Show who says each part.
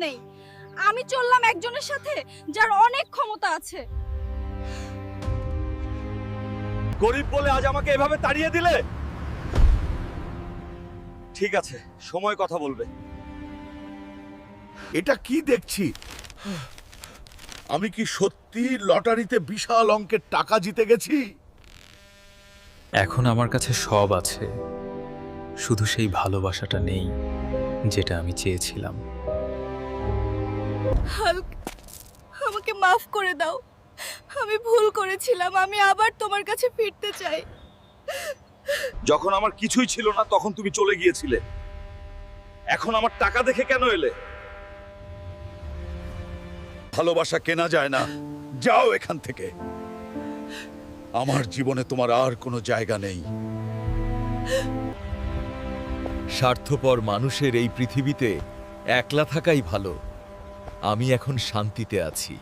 Speaker 1: নেই। আমি চললাম একজনের সাথে যার অনেক ক্ষমতা আছে।
Speaker 2: গরিব বলে আজ আমাকে এভাবে তাড়িয়ে দিলে? ঠিক আছে, সময় কথা বলবে।
Speaker 3: এটা কি দেখছি? আমি কি সত্যি লটারিতে বিশাল অঙ্কের টাকা জিতে গেছি?
Speaker 4: এখন আমার কাছে সব আছে, শুধু সেই ভালোবাসাটা নেই যেটা আমি চেয়েছিলাম।
Speaker 1: হাল্ক, আমাকে মাফ করে দাও। আমি ভুল করেছিলাম। আমি আবার তোমার কাছে ফিরতে চাই।
Speaker 2: যখন আমার কিছুই ছিল না তখন তুমি চলে গিয়েছিলে, এখন আমার টাকা দেখে কেন এলে?
Speaker 3: ভালোবাসা কেনা যায় না, যাও এখান থেকে। আমার জীবনে তোমার আর কোনো জায়গা নেই।
Speaker 5: স্বার্থপর মানুষের এই পৃথিবীতে একলা থাকাই ভালো। আমি এখন শান্তিতে আছি।